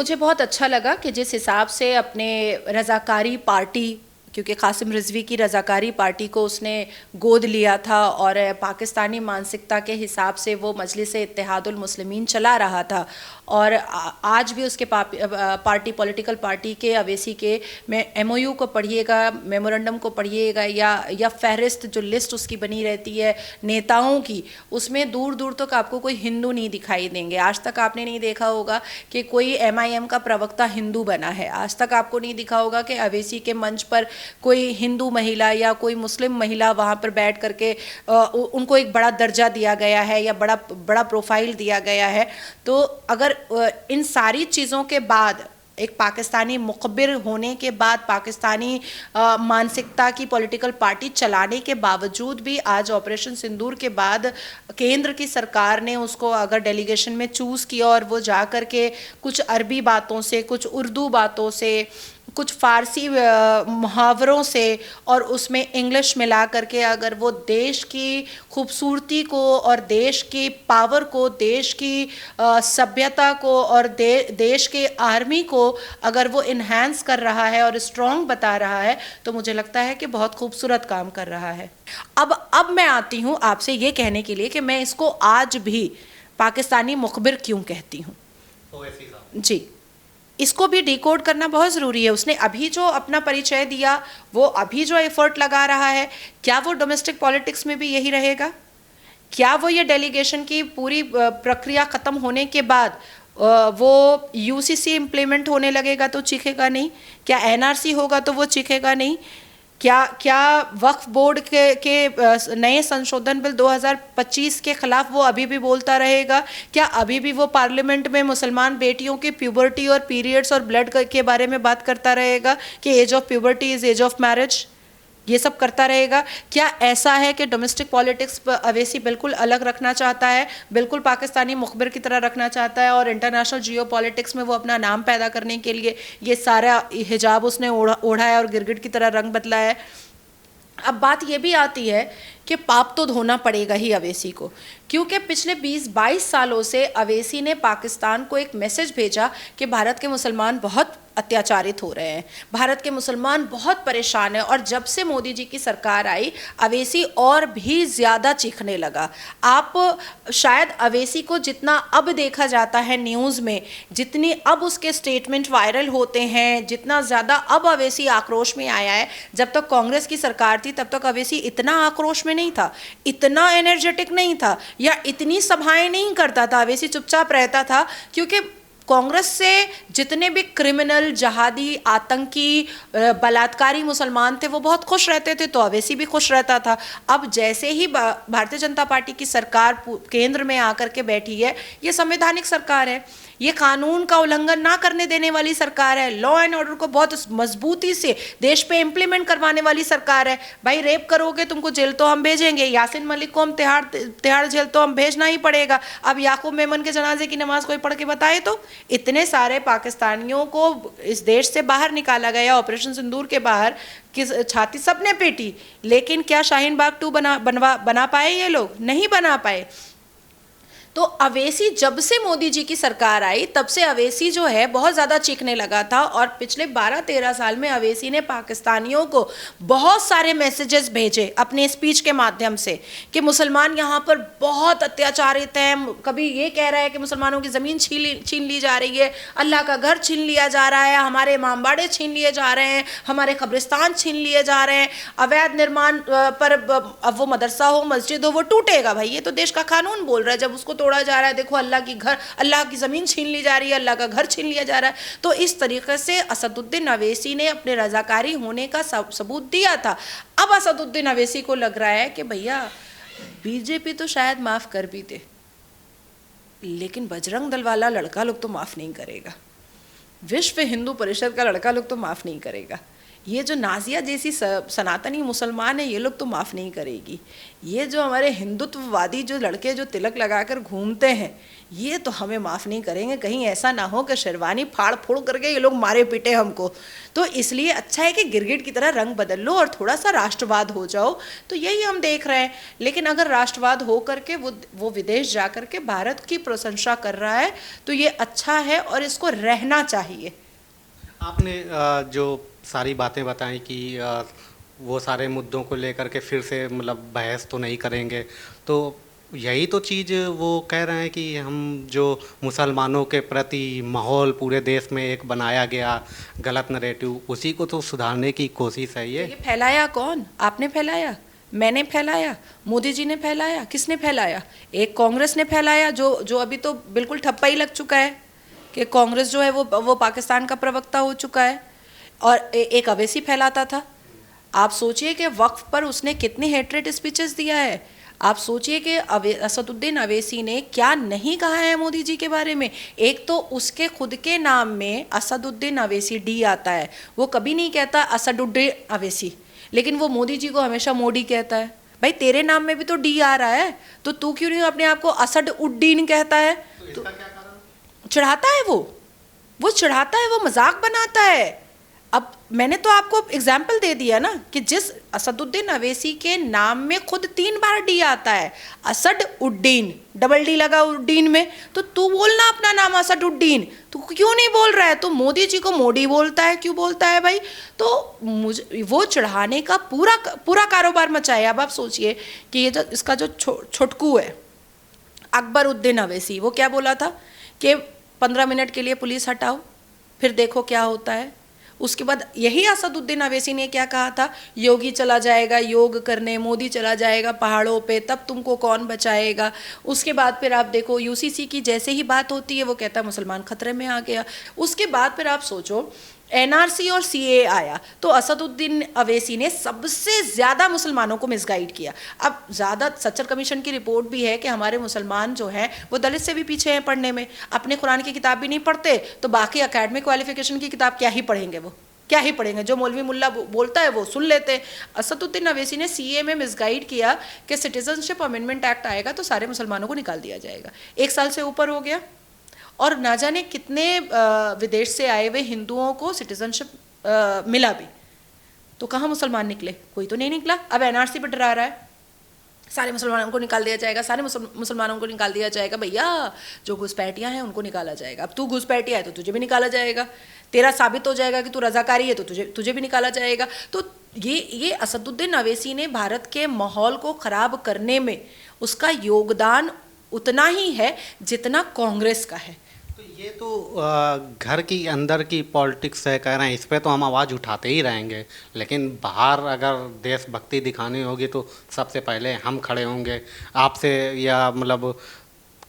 मुझे बहुत अच्छा लगा कि जिस हिसाब से अपने रज़ाकारी पार्टी, क्योंकि कासिम रिजवी की रज़ाकारी पार्टी को उसने गोद लिया था और पाकिस्तानी मानसिकता के हिसाब से वो मजलिस इत्तेहादुल मुस्लिमीन चला रहा था, और आज भी उसके पार्टी पॉलिटिकल पार्टी के अवेसी के में MOU को पढ़िएगा, मेमोरेंडम को पढ़िएगा, या फहरिस्त जो लिस्ट उसकी बनी रहती है नेताओं की, उसमें दूर दूर तक आपको कोई हिंदू नहीं दिखाई देंगे। आज तक आपने नहीं देखा होगा कि कोई MIM का प्रवक्ता हिंदू बना है। आज तक आपको नहीं दिखा होगा कि अवेसी के मंच पर कोई हिंदू महिला या कोई मुस्लिम महिला वहाँ पर बैठ करके उनको एक बड़ा दर्जा दिया गया है या बड़ा प्रोफाइल दिया गया है। तो अगर इन सारी चीज़ों के बाद, एक पाकिस्तानी मुखबिर होने के बाद, पाकिस्तानी मानसिकता की पॉलिटिकल पार्टी चलाने के बावजूद भी आज ऑपरेशन सिंदूर के बाद केंद्र की सरकार ने उसको अगर डेलीगेशन में चूज़ किया और वो जा कर के कुछ अरबी बातों से, कुछ उर्दू बातों से, कुछ फ़ारसी मुहावरों से और उसमें इंग्लिश मिला करके अगर वो देश की खूबसूरती को और देश की पावर को, देश की सभ्यता को और देश के आर्मी को अगर वो इन्हांस कर रहा है और स्ट्रॉन्ग बता रहा है, तो मुझे लगता है कि बहुत खूबसूरत काम कर रहा है। अब मैं आती हूँ आपसे ये कहने के लिए कि मैं इसको आज भी पाकिस्तानी मुखबिर क्यों कहती हूँ। जी, इसको भी डिकोड करना बहुत ज़रूरी है। उसने अभी जो अपना परिचय दिया, वो अभी जो एफर्ट लगा रहा है, क्या वो डोमेस्टिक पॉलिटिक्स में भी यही रहेगा? क्या वो ये डेलीगेशन की पूरी प्रक्रिया ख़त्म होने के बाद वो UCC इम्प्लीमेंट होने लगेगा तो चीखेगा नहीं? क्या NRC होगा तो वो चीखेगा नहीं? क्या वक्फ बोर्ड के नए संशोधन बिल 2025 के खिलाफ वो अभी भी बोलता रहेगा? क्या अभी भी वो पार्लियामेंट में मुसलमान बेटियों की प्यूबर्टी और पीरियड्स और ब्लड के बारे में बात करता रहेगा कि age of puberty is age of marriage? ये सब करता रहेगा? क्या ऐसा है कि डोमेस्टिक पॉलिटिक्स अवेसी बिल्कुल अलग रखना चाहता है, बिल्कुल पाकिस्तानी मुखबिर की तरह रखना चाहता है और इंटरनेशनल जियो पॉलिटिक्स में वो अपना नाम पैदा करने के लिए ये सारा हिजाब उसने ओढ़ा है और गिरगिट की तरह रंग बदला है? अब बात ये भी आती है कि पाप तो धोना पड़ेगा ही अवेसी को, क्योंकि पिछले 20-22 सालों से अवेसी ने पाकिस्तान को एक मैसेज भेजा कि भारत के मुसलमान बहुत अत्याचारित हो रहे हैं, भारत के मुसलमान बहुत परेशान हैं। और जब से मोदी जी की सरकार आई, अवेसी और भी ज़्यादा चीखने लगा। आप शायद अवेसी को जितना अब देखा जाता है न्यूज़ में, जितनी अब उसके स्टेटमेंट वायरल होते हैं, जितना ज़्यादा अब अवेसी आक्रोश में आया है, जब तक कांग्रेस की सरकार थी तब तक अवेसी इतना आक्रोश में नहीं था, इतना एनर्जेटिक नहीं था, या इतनी सभाएं नहीं करता था। अवेसी चुपचाप रहता था, क्योंकि कांग्रेस से जितने भी क्रिमिनल, जहादी, आतंकी, बलात्कारी मुसलमान थे वो बहुत खुश रहते थे, तो अवेसी भी खुश रहता था। अब जैसे ही भारतीय जनता पार्टी की सरकार केंद्र में आकर के बैठी है, ये संवैधानिक सरकार है, ये कानून का उल्लंघन ना करने देने वाली सरकार है, लॉ एंड ऑर्डर को बहुत मजबूती से देश पे इम्प्लीमेंट करवाने वाली सरकार है। भाई रेप करोगे तुमको जेल तो हम भेजेंगे, यासिन मलिक को हम तिहाड़ जेल तो हम भेजना ही पड़ेगा। अब याकूब मेमन के जनाजे की नमाज कोई पढ़ के बताए तो? इतने सारे पाकिस्तानियों को इस देश से बाहर निकाला गया ऑपरेशन सिंदूर के बाहर, किस छाती सबने पीटी, लेकिन क्या शाहीन बाग 2 बना पाए ये लोग? नहीं बना पाए। तो अवेसी जब से मोदी जी की सरकार आई तब से अवेसी जो है बहुत ज़्यादा चीखने लगा था, और पिछले 12-13 साल में अवेसी ने पाकिस्तानियों को बहुत सारे मैसेजेस भेजे अपने स्पीच के माध्यम से कि मुसलमान यहाँ पर बहुत अत्याचारित हैं। कभी ये कह रहा है कि मुसलमानों की ज़मीन छीन ली जा रही है, अल्लाह का घर छीन लिया जा रहा है, हमारे इमामबाड़े छीन लिए जा रहे हैं, हमारे कब्रिस्तान छीन लिए जा रहे हैं, अवैध निर्माण पर अब वो मदरसा हो, मस्जिद हो, वो टूटेगा। भाई ये तो देश का कानून बोल रहा है, जब उसको तोड़ा जा रहा है, देखो अल्लाह की ज़मीन छीन ली जा रही है, अल्लाह का घर छीन लिया जा रहा है। तो इस तरीके से असदुद्दीन अवेसी ने अपने रजाकारी होने का सबूत दिया था। अब असदुद्दीन अवेसी को लग रहा है कि भैया बीजेपी तो शायद माफ़ कर भी दे, लेकिन बजरंग दल वाला लड़का लोग तो माफ़ नहीं करेगा, विश्व हिंदू परिषद का लड़का लोग तो माफ़ नहीं करेगा। ये जो नाजिया जैसी सनातनी मुसलमान है, ये लोग तो माफ़ नहीं करेगी। ये जो हमारे हिंदुत्ववादी जो लड़के जो तिलक लगाकर घूमते हैं, ये तो हमें माफ़ नहीं करेंगे। कहीं ऐसा ना हो कि शेरवानी फाड़ फोड़ करके ये लोग मारे पीटे हमको। तो इसलिए अच्छा है कि गिरगिट की तरह रंग बदल लो और थोड़ा सा राष्ट्रवाद हो जाओ। तो यही हम देख रहे हैं। लेकिन अगर राष्ट्रवाद हो करके वो विदेश जा करके भारत की प्रशंसा कर रहा है तो ये अच्छा है और इसको रहना चाहिए। आपने जो सारी बातें बताई कि वो सारे मुद्दों को लेकर के फिर से मतलब बहस तो नहीं करेंगे, तो यही तो चीज़ वो कह रहे हैं कि हम जो मुसलमानों के प्रति माहौल पूरे देश में एक बनाया गया गलत नैरेटिव, उसी को तो सुधारने की कोशिश है। ये फैलाया कौन? आपने फैलाया, मैंने फैलाया, मोदी जी ने फैलाया, किसने फैलाया? एक कांग्रेस ने फैलाया, जो अभी तो बिल्कुल ठप्पा ही लग चुका है कि कांग्रेस जो है वो पाकिस्तान का प्रवक्ता हो चुका है। और एक अवैसी फैलाता था। आप सोचिए कि वक्फ पर उसने कितनी हेट्रेड स्पीचेस दिया है। आप सोचिए कि असदुद्दीन अवैसी ने क्या नहीं कहा है मोदी जी के बारे में। एक तो उसके खुद के नाम में असदुद्दीन अवैसी डी आता है, वो कभी नहीं कहता असदुद्दीन अवैसी, लेकिन वो मोदी जी को हमेशा मोदी कहता है। भाई तेरे नाम में भी तो डी आ रहा है, तो तू क्यों नहीं अपने आप को असद उद्दीन कहता है? तो चढ़ाता है वो चढ़ाता है, वो मजाक बनाता है। अब मैंने तो आपको एग्जाम्पल दे दिया ना कि जिस असदुद्दीन अवैसी के नाम में खुद 3 बार डी आता है, असद उद्दीन, डबल डी लगा उद्दीन में, तो तू बोलना अपना नाम असद उद्दीन, तू क्यों नहीं बोल रहा है? तो मोदी जी को मोदी बोलता है, क्यों बोलता है भाई? तो मुझे वो चढ़ाने का पूरा कारोबार मचाया। अब आप सोचिए कि ये जो इसका जो छोटकू है अकबर उद्दीन अवैसी, वो क्या बोला था कि 15 मिनट के लिए पुलिस हटाओ, फिर देखो क्या होता है। उसके बाद यही असदुद्दीन अवैसी ने क्या कहा था, योगी चला जाएगा योग करने, मोदी चला जाएगा पहाड़ों पे, तब तुमको कौन बचाएगा। उसके बाद फिर आप देखो यूसीसी की जैसे ही बात होती है वो कहता है मुसलमान खतरे में आ गया। उसके बाद फिर आप सोचो एनआरसी और सीए आया तो असदुद्दीन अवैसी ने सबसे ज़्यादा मुसलमानों को मिसगाइड किया। अब ज़्यादा सच्चर कमीशन की रिपोर्ट भी है कि हमारे मुसलमान जो हैं वो दलित से भी पीछे हैं पढ़ने में, अपने कुरान की किताब भी नहीं पढ़ते, तो बाकी एकेडमिक क्वालिफिकेशन की किताब क्या ही पढ़ेंगे? वो क्या ही पढ़ेंगे? जो मौलवी मुल्ला बोलता है वो सुन लेते हैं। असदुद्दीन अवैसी ने सीए में मिसगाइड किया कि सिटीजनशिप अमेंडमेंट एक्ट आएगा तो सारे मुसलमानों को निकाल दिया जाएगा। 1 साल से ऊपर हो गया और ना जाने कितने विदेश से आए हुए हिंदुओं को सिटीजनशिप मिला भी, तो कहाँ मुसलमान निकले? कोई तो नहीं निकला। अब एनआरसी पर डरा रहा है सारे मुसलमानों को निकाल दिया जाएगा, सारे मुसलमानों को निकाल दिया जाएगा। भैया जो घुसपैठियाँ हैं उनको निकाला जाएगा। अब तू घुसपैठिया है तो तुझे भी निकाला जाएगा, तेरा साबित हो जाएगा कि तू रजाकारी है तो तुझे भी निकाला जाएगा। तो ये असदुद्दीन अवैसी ने भारत के माहौल को ख़राब करने में उसका योगदान उतना ही है जितना कांग्रेस का है। तो ये तो घर की अंदर की पॉलिटिक्स है, कह रहे हैं इस पे तो हम आवाज़ उठाते ही रहेंगे, लेकिन बाहर अगर देशभक्ति दिखानी होगी तो सबसे पहले हम खड़े होंगे। आपसे या मतलब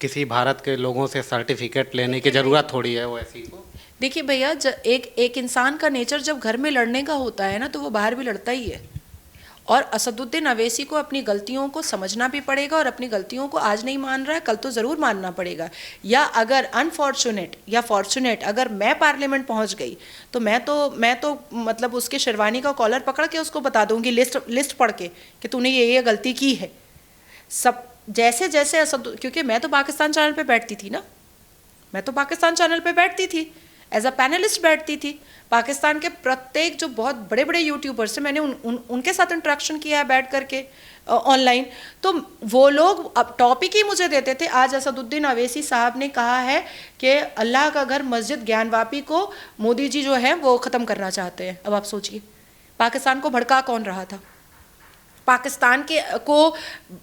किसी भारत के लोगों से सर्टिफिकेट लेने की ज़रूरत थोड़ी है वो ऐसी को। देखिए भैया, एक इंसान का नेचर जब घर में लड़ने का होता है ना तो वो बाहर भी लड़ता ही है। और असदुद्दीन अवैसी को अपनी गलतियों को समझना भी पड़ेगा और अपनी गलतियों को आज नहीं मान रहा है कल तो ज़रूर मानना पड़ेगा। या अगर अनफॉर्चुनेट या फॉर्चुनेट अगर मैं पार्लियामेंट पहुंच गई तो मैं तो मतलब उसके शेरवानी का कॉलर पकड़ के उसको बता दूंगी लिस्ट पढ़ के कि तूने ये गलती की है। सब जैसे जैसे क्योंकि मैं तो पाकिस्तान चैनल पर बैठती थी ना, मैं तो पाकिस्तान चैनल पर बैठती थी, एज अ पैनलिस्ट बैठती थी। पाकिस्तान के प्रत्येक जो बहुत बड़े बड़े यूट्यूबर्स हैं मैंने उनके साथ इंटरेक्शन किया है बैठ करके ऑनलाइन। तो वो लोग अब टॉपिक ही मुझे देते थे। आज असदुद्दीन अवैसी साहब ने कहा है कि अल्लाह का घर मस्जिद ज्ञानवापी को मोदी जी जो है वो ख़त्म करना चाहते हैं। अब आप सोचिए पाकिस्तान को भड़का कौन रहा था? पाकिस्तान को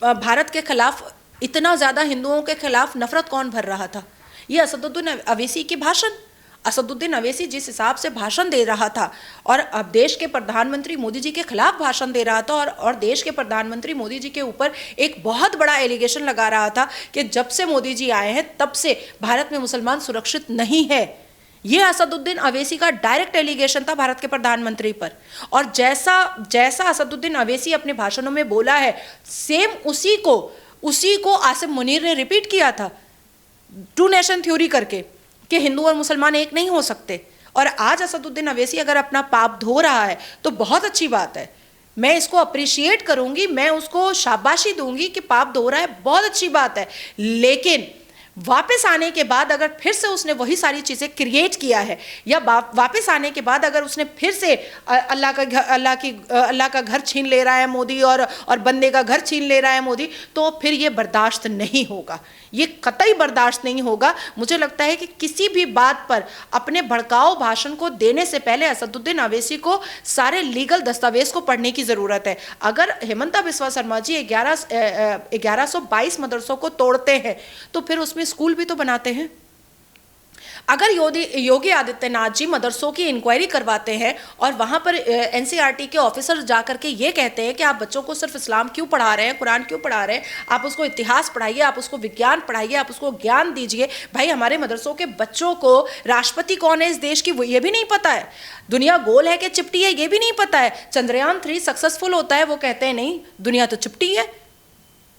भारत के खिलाफ इतना ज़्यादा हिंदुओं के खिलाफ नफरत कौन भर रहा था? ये असदुद्दीन अवैसी के भाषण। असदुद्दीन अवैसी जिस हिसाब से भाषण दे रहा था और अब देश के प्रधानमंत्री मोदी जी के खिलाफ भाषण दे रहा था और देश के प्रधानमंत्री मोदी जी के ऊपर एक बहुत बड़ा एलिगेशन लगा रहा था कि जब से मोदी जी आए हैं तब से भारत में मुसलमान सुरक्षित नहीं है। ये असदुद्दीन अवैसी का डायरेक्ट एलिगेशन था भारत के प्रधानमंत्री पर। और जैसा असदुद्दीन अवैसी अपने भाषणों में बोला है सेम उसी को आसिम मुनीर ने रिपीट किया था 2 नेशन थ्योरी करके कि हिंदू और मुसलमान एक नहीं हो सकते। और आज असदुद्दीन अवैसी अगर अपना पाप धो रहा है तो बहुत अच्छी बात है, मैं इसको अप्रिशिएट करूंगी, मैं उसको शाबाशी दूंगी कि पाप धो रहा है, बहुत अच्छी बात है। लेकिन वापस आने के बाद अगर फिर से उसने वही सारी चीज़ें क्रिएट किया है, या वापस आने के बाद अगर उसने फिर से अल्लाह का घर छीन ले रहा है मोदी, और बंदे का घर छीन ले रहा है मोदी, तो फिर ये बर्दाश्त नहीं होगा, ये कतई बर्दाश्त नहीं होगा। मुझे लगता है कि किसी भी बात पर अपने भड़काऊ भाषण को देने से पहले असदुद्दीन अवैसी को सारे लीगल दस्तावेज को पढ़ने की ज़रूरत है। अगर हेमंता बिस्वा शर्मा जी 1122 मदरसों को तोड़ते हैं तो फिर उसमें स्कूल भी तो बनाते हैं। अगर योगी आदित्यनाथ जी मदरसों की इंक्वायरी करवाते हैं और वहाँ पर एनसीईआरटी के ऑफिसर जाकर के ये कहते हैं कि आप बच्चों को सिर्फ इस्लाम क्यों पढ़ा रहे हैं, कुरान क्यों पढ़ा रहे हैं, आप उसको इतिहास पढ़ाइए, आप उसको विज्ञान पढ़ाइए, आप उसको ज्ञान दीजिए। भाई हमारे मदरसों के बच्चों को राष्ट्रपति कौन है इस देश की ये भी नहीं पता है, दुनिया गोल है कि चिपटी है ये भी नहीं पता है। चंद्रयान 3 सक्सेसफुल होता है, वो कहते हैं नहीं दुनिया तो चिपटी है,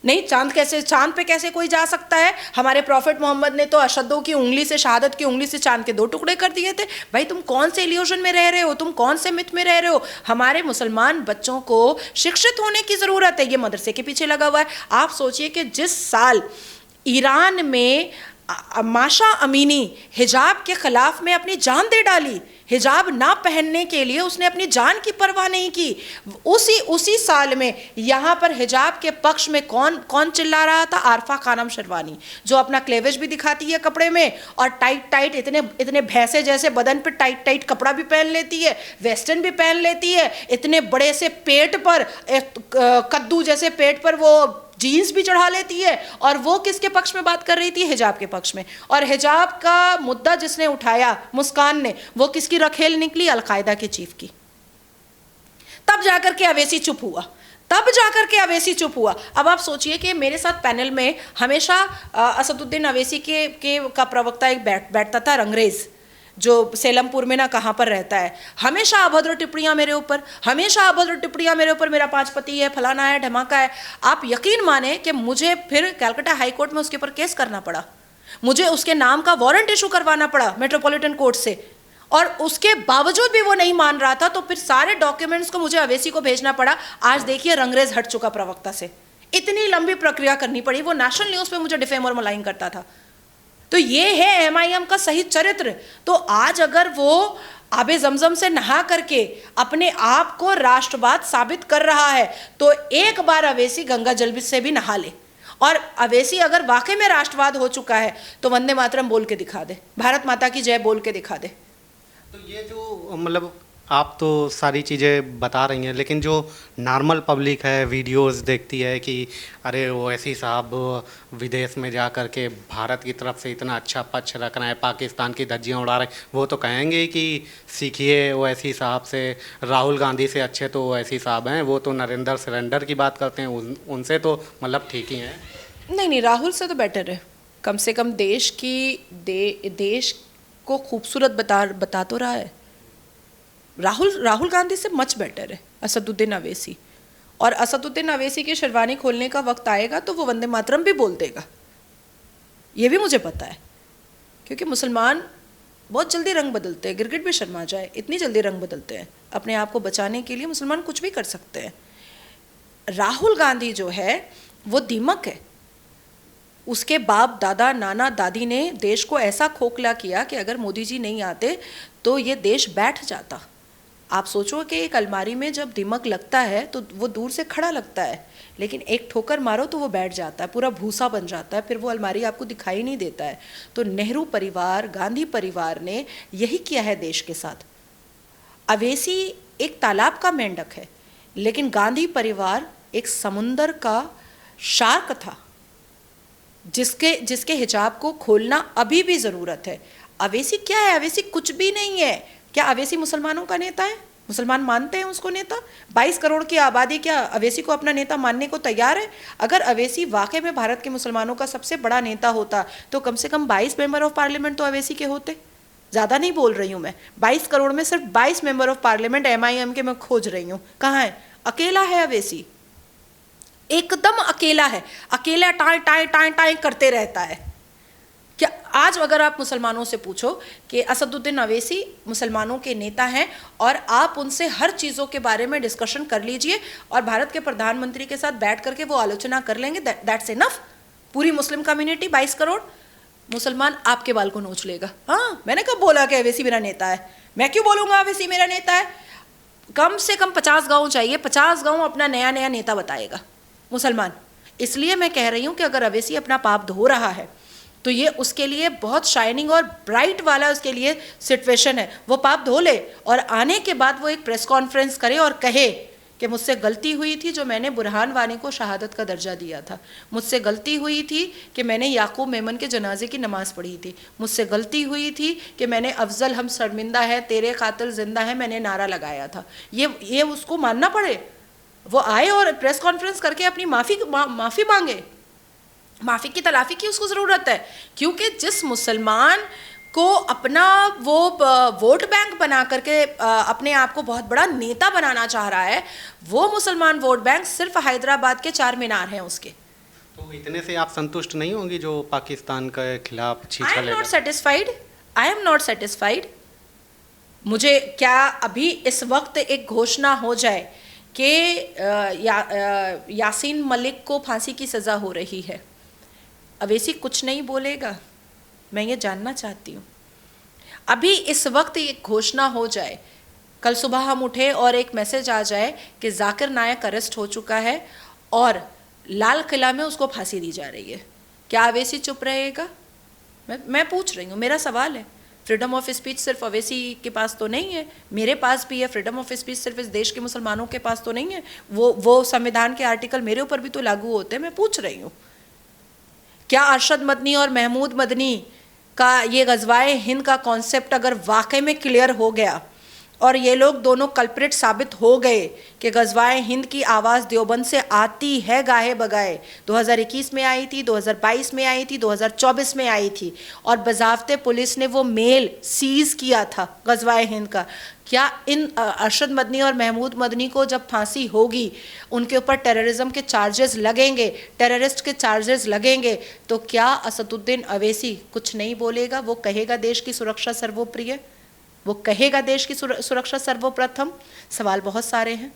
नहीं चांद पे कैसे कोई जा सकता है। हमारे प्रॉफिट मोहम्मद ने तो अशदों की उंगली से, शहादत की उंगली से चांद के 2 टुकड़े कर दिए थे। भाई तुम कौन से इल्यूजन में रह रहे हो, तुम कौन से मिथ में रह रहे हो। हमारे मुसलमान बच्चों को शिक्षित होने की ज़रूरत है, ये मदरसे के पीछे लगा हुआ है। आप सोचिए कि जिस साल ईरान में माशा अमीनी हिजाब के खिलाफ में अपनी जान दे डाली, हिजाब ना पहनने के लिए उसने अपनी जान की परवाह नहीं की, उसी साल में यहाँ पर हिजाब के पक्ष में कौन चिल्ला रहा था? आरफा खानम शेरवानी, जो अपना क्लेवेज भी दिखाती है कपड़े में, और टाइट इतने भैंसे जैसे बदन पे टाइट कपड़ा भी पहन लेती है, वेस्टर्न भी पहन लेती है, इतने बड़े से पेट पर, कद्दू जैसे पेट पर वो जीन्स भी चढ़ा लेती है। और वो किसके पक्ष में बात कर रही थी? हिजाब के पक्ष में। और हिजाब का मुद्दा जिसने उठाया, मुस्कान ने, वो किसकी रखेल निकली? अलकायदा के चीफ की। तब जाकर के अवैसी चुप हुआ। अब आप सोचिए कि मेरे साथ पैनल में हमेशा असदुद्दीन अवैसी का प्रवक्ता एक बैठता था, रंगरेज, जो सेलमपुर में ना कहाँ पर रहता है। हमेशा अभद्र टिप्पणियाँ मेरे ऊपर, मेरा 5 पति है, फलाना है, ढमाका है। आप यकीन माने कि मुझे फिर कलकत्ता हाई कोर्ट में उसके ऊपर केस करना पड़ा, मुझे उसके नाम का वारंट इशू करवाना पड़ा मेट्रोपॉलिटन कोर्ट से, और उसके बावजूद भी वो नहीं मान रहा था, तो फिर सारे डॉक्यूमेंट्स को मुझे अवैसी को भेजना पड़ा। आज देखिए रंगरेज हट चुका प्रवक्ता से, इतनी लंबी प्रक्रिया करनी पड़ी। वो नेशनल न्यूज़ पे मुझे डिफेम और मलाइन करता था। तो ये है MIM का सही चरित्र। तो आज अगर वो आबे जमजम से नहा करके अपने आप को राष्ट्रवाद साबित कर रहा है, तो एक बार अवैसी गंगा जल से भी नहा ले। और अवैसी अगर वाकई में राष्ट्रवाद हो चुका है तो वंदे मातरम बोल के दिखा दे, भारत माता की जय बोल के दिखा दे। तो ये जो मतलब आप तो सारी चीज़ें बता रही हैं, लेकिन जो नॉर्मल पब्लिक है, वीडियोस देखती है कि अरे ओवैसी साहब विदेश में जा कर के भारत की तरफ से इतना अच्छा पक्ष रख रहे हैं, पाकिस्तान की धज्जियाँ उड़ा रहे हैं, वो तो कहेंगे कि सीखिए ओवैसी साहब से, राहुल गांधी से अच्छे तो ओवैसी साहब हैं, वो तो नरेंद्र सरेंडर की बात करते हैं, उनसे तो मतलब ठीक ही हैं। नहीं, राहुल से तो बेटर है, कम से कम देश को खूबसूरत बता तो रहा है। राहुल गांधी से मच बेटर है असदुद्दीन अवैसी। और असदुद्दीन अवैसी की शेरवानी खोलने का वक्त आएगा तो वो वंदे मातरम भी बोल देगा, ये भी मुझे पता है। क्योंकि मुसलमान बहुत जल्दी रंग बदलते हैं, गिरगिट भी शर्मा जाए इतनी जल्दी रंग बदलते हैं। अपने आप को बचाने के लिए मुसलमान कुछ भी कर सकते हैं। राहुल गांधी जो है वो दीमक है, उसके बाप दादा नाना दादी ने देश को ऐसा खोखला किया कि अगर मोदी जी नहीं आते तो ये देश बैठ जाता। आप सोचो कि एक अलमारी में जब दीमक लगता है तो वो दूर से खड़ा लगता है, लेकिन एक ठोकर मारो तो वो बैठ जाता है, पूरा भूसा बन जाता है, फिर वो अलमारी आपको दिखाई नहीं देता है। तो नेहरू परिवार, गांधी परिवार ने यही किया है देश के साथ। अवैसी एक तालाब का मेंढक है, लेकिन गांधी परिवार एक समुंदर का शार्क था, जिसके हिजाब को खोलना अभी भी ज़रूरत है। अवैसी क्या है? अवैसी कुछ भी नहीं है। क्या अवैसी मुसलमानों का नेता है? मुसलमान मानते हैं उसको नेता? 22 करोड़ की आबादी क्या अवैसी को अपना नेता मानने को तैयार है? अगर अवैसी वाकई में भारत के मुसलमानों का सबसे बड़ा नेता होता तो कम से कम 22 मेंबर ऑफ पार्लियामेंट तो अवैसी के होते। ज़्यादा नहीं बोल रही हूँ मैं, 22 करोड़ में सिर्फ 22 मेंबर ऑफ पार्लियामेंट MIM के मैं खोज रही हूँ। कहाँ है? अकेला है अवैसी, एकदम अकेला है, अकेला टाई टाई टाई टाई करते रहता है। क्या आज अगर आप मुसलमानों से पूछो कि असदुद्दीन अवैसी मुसलमानों के नेता हैं और आप उनसे हर चीज़ों के बारे में डिस्कशन कर लीजिए और भारत के प्रधानमंत्री के साथ बैठ करके वो आलोचना कर लेंगे, दैट्स इनफ। पूरी मुस्लिम कम्युनिटी 22 करोड़ मुसलमान आपके बाल को नोच लेगा। हाँ, मैंने कब बोला कि अवैसी मेरा नेता है? मैं क्यों बोलूँगा अवैसी मेरा नेता है? कम से कम 50 गाँव चाहिए, 50 गाँव अपना नया नया नेता बताएगा मुसलमान। इसलिए मैं कह रही हूँ कि अगर अवैसी अपना पाप धो रहा है तो ये उसके लिए बहुत शाइनिंग और ब्राइट वाला उसके लिए सिचुएशन है। वो पाप धो ले और आने के बाद वो एक प्रेस कॉन्फ्रेंस करे और कहे कि मुझसे गलती हुई थी जो मैंने बुरहान वानी को शहादत का दर्जा दिया था, मुझसे गलती हुई थी कि मैंने याकूब मेमन के जनाजे की नमाज़ पढ़ी थी, मुझसे गलती हुई थी कि मैंने अफजल हम शर्मिंदा है तेरे कातिल जिंदा है मैंने नारा लगाया था। ये उसको मानना पड़े। वो आए और प्रेस कॉन्फ्रेंस करके अपनी माफ़ी मांगे। माफ़ी की तलाफ़ी की उसको ज़रूरत है, क्योंकि जिस मुसलमान को अपना वो वोट बैंक बना करके अपने आप को बहुत बड़ा नेता बनाना चाह रहा है, वो मुसलमान वोट बैंक सिर्फ हैदराबाद के 4 मीनार हैं उसके। तो इतने से आप संतुष्ट नहीं होंगी जो पाकिस्तान के खिलाफ I am not satisfied, I am not satisfied. मुझे क्या अभी इस वक्त एक घोषणा हो जाए कि यासीन मलिक को फांसी की सज़ा हो रही है, अवैसी कुछ नहीं बोलेगा? मैं ये जानना चाहती हूँ। अभी इस वक्त ये घोषणा हो जाए, कल सुबह हम उठे और एक मैसेज आ जाए कि जाकिर नायक अरेस्ट हो चुका है और लाल किला में उसको फांसी दी जा रही है, क्या अवैसी चुप रहेगा? मैं पूछ रही हूँ, मेरा सवाल है। फ्रीडम ऑफ स्पीच सिर्फ अवैसी के पास तो नहीं है, मेरे पास भी है। फ्रीडम ऑफ स्पीच सिर्फ इस देश के मुसलमानों के पास तो नहीं है। वो संविधान के आर्टिकल मेरे ऊपर भी तो लागू होते हैं। मैं पूछ रही हूँ, क्या अरशद मदनी और महमूद मदनी का ये गज़वाए हिंद का कॉन्सेप्ट अगर वाकई में क्लियर हो गया और ये लोग दोनों कल्प्रिट साबित हो गए कि गज़वाए हिंद की आवाज़ देवबंद से आती है गाहे बगाए, 2021 में आई थी, 2022 में आई थी, 2024 में आई थी और बज़ाफ्ते पुलिस ने वो मेल सीज़ किया था गज़वाए हिंद का, क्या इन अरशद मदनी और महमूद मदनी को जब फांसी होगी उनके ऊपर टेररिज्म के चार्जेस लगेंगे, टेररिस्ट के चार्जेस लगेंगे, तो क्या असदुद्दीन अवैसी कुछ नहीं बोलेगा? वो कहेगा देश की सुरक्षा सर्वोप्रिय, वो कहेगा देश की सुरक्षा सर्वप्रथम? सवाल बहुत सारे हैं।